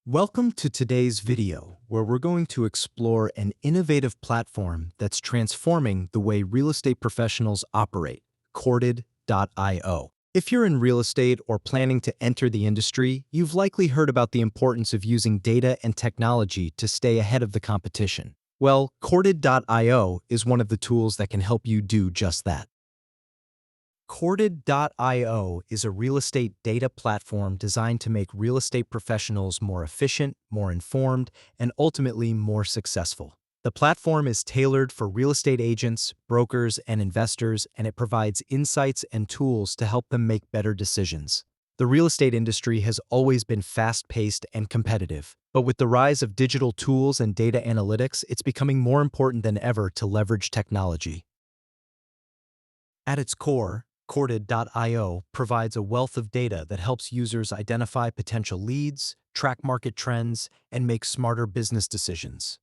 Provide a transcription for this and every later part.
Welcome to today's video, where we're going to explore an innovative platform that's transforming the way real estate professionals operate, Corded.io. If you're in real estate or planning to enter the industry, you've likely heard about the importance of using data and technology to stay ahead of the competition. Well, Corded.io is one of the tools that can help you do just that. Corded.io is a real estate data platform designed to make real estate professionals more efficient, more informed, and ultimately more successful. The platform is tailored for real estate agents, brokers, and investors, and it provides insights and tools to help them make better decisions. The real estate industry has always been fast-paced and competitive, but with the rise of digital tools and data analytics, it's becoming more important than ever to leverage technology. At its core, Corded.io provides a wealth of data that helps users identify potential leads, track market trends, and make smarter business decisions.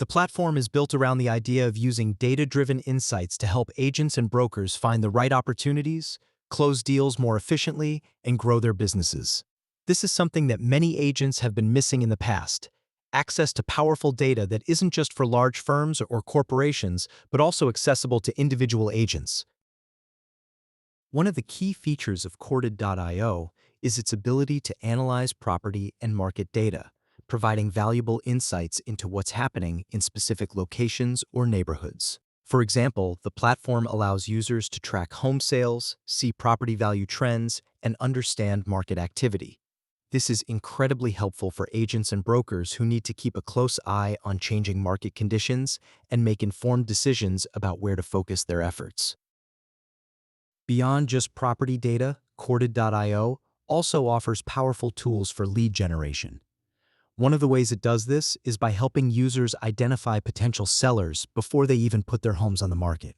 The platform is built around the idea of using data-driven insights to help agents and brokers find the right opportunities, close deals more efficiently, and grow their businesses. This is something that many agents have been missing in the past: access to powerful data that isn't just for large firms or corporations, but also accessible to individual agents. One of the key features of Corded.io is its ability to analyze property and market data, providing valuable insights into what's happening in specific locations or neighborhoods. For example, the platform allows users to track home sales, see property value trends, and understand market activity. This is incredibly helpful for agents and brokers who need to keep a close eye on changing market conditions and make informed decisions about where to focus their efforts. Beyond just property data, Corded.io also offers powerful tools for lead generation. One of the ways it does this is by helping users identify potential sellers before they even put their homes on the market.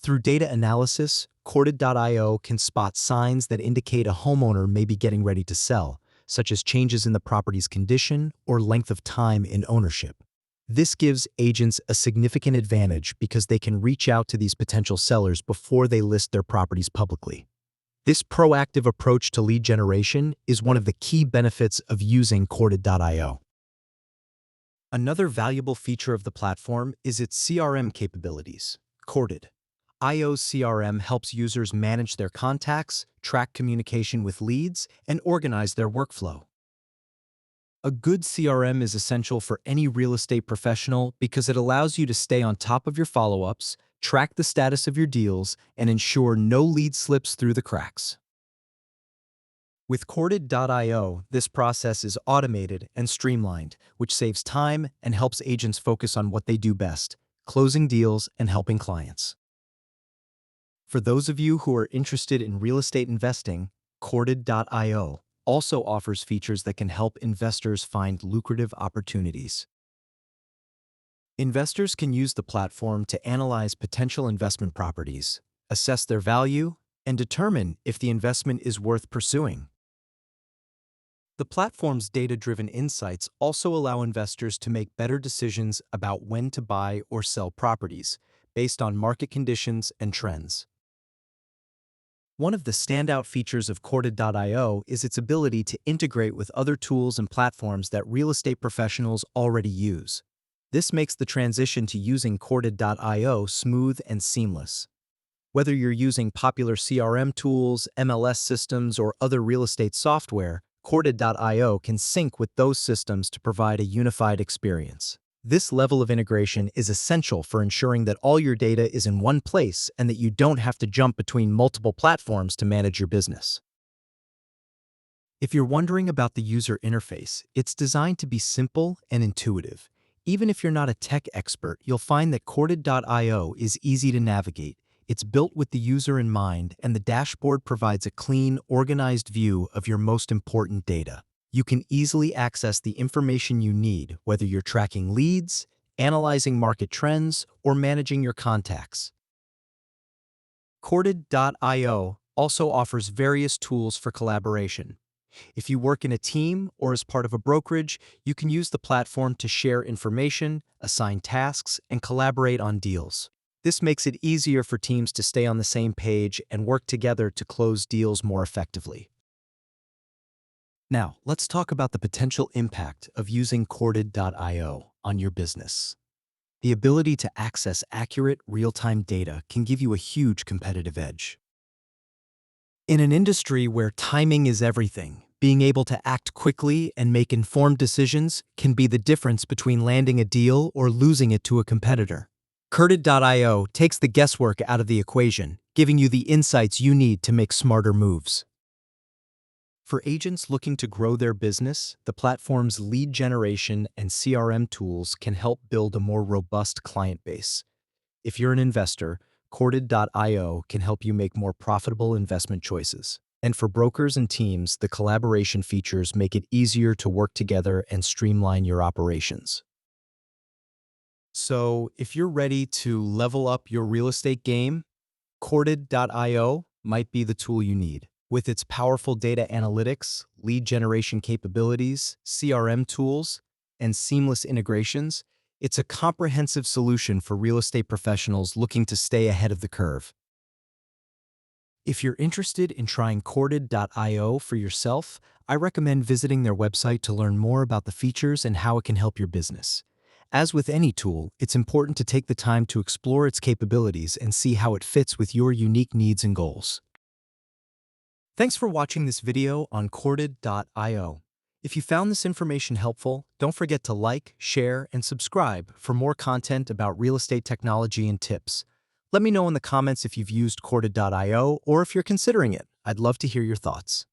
Through data analysis, Corded.io can spot signs that indicate a homeowner may be getting ready to sell, such as changes in the property's condition or length of time in ownership. This gives agents a significant advantage because they can reach out to these potential sellers before they list their properties publicly. This proactive approach to lead generation is one of the key benefits of using Corded.io. Another valuable feature of the platform is its CRM capabilities. Corded.io's CRM helps users manage their contacts, track communication with leads, and organize their workflow. A good CRM is essential for any real estate professional because it allows you to stay on top of your follow-ups, track the status of your deals, and ensure no lead slips through the cracks. With Corded.io, this process is automated and streamlined, which saves time and helps agents focus on what they do best: closing deals and helping clients. For those of you who are interested in real estate investing, Corded.io also offers features that can help investors find lucrative opportunities. Investors can use the platform to analyze potential investment properties, assess their value, and determine if the investment is worth pursuing. The platform's data-driven insights also allow investors to make better decisions about when to buy or sell properties, based on market conditions and trends. One of the standout features of Corded.io is its ability to integrate with other tools and platforms that real estate professionals already use. This makes the transition to using Corded.io smooth and seamless. Whether you're using popular CRM tools, MLS systems, or other real estate software, Corded.io can sync with those systems to provide a unified experience. This level of integration is essential for ensuring that all your data is in one place and that you don't have to jump between multiple platforms to manage your business. If you're wondering about the user interface, it's designed to be simple and intuitive. Even if you're not a tech expert, you'll find that Corded.io is easy to navigate. It's built with the user in mind, and the dashboard provides a clean, organized view of your most important data. You can easily access the information you need, whether you're tracking leads, analyzing market trends, or managing your contacts. Corded.io also offers various tools for collaboration. If you work in a team or as part of a brokerage, you can use the platform to share information, assign tasks, and collaborate on deals. This makes it easier for teams to stay on the same page and work together to close deals more effectively. Now, let's talk about the potential impact of using Corded.io on your business. The ability to access accurate, real-time data can give you a huge competitive edge. In an industry where timing is everything, being able to act quickly and make informed decisions can be the difference between landing a deal or losing it to a competitor. Corded.io takes the guesswork out of the equation, giving you the insights you need to make smarter moves. For agents looking to grow their business, the platform's lead generation and CRM tools can help build a more robust client base. If you're an investor, Corded.io can help you make more profitable investment choices. And for brokers and teams, the collaboration features make it easier to work together and streamline your operations. So, if you're ready to level up your real estate game, Corded.io might be the tool you need. With its powerful data analytics, lead generation capabilities, CRM tools, and seamless integrations, it's a comprehensive solution for real estate professionals looking to stay ahead of the curve. If you're interested in trying Corded.io for yourself, I recommend visiting their website to learn more about the features and how it can help your business. As with any tool, it's important to take the time to explore its capabilities and see how it fits with your unique needs and goals. Thanks for watching this video on Corded.io. If you found this information helpful, don't forget to like, share, and subscribe for more content about real estate technology and tips. Let me know in the comments if you've used Corded.io or if you're considering it. I'd love to hear your thoughts.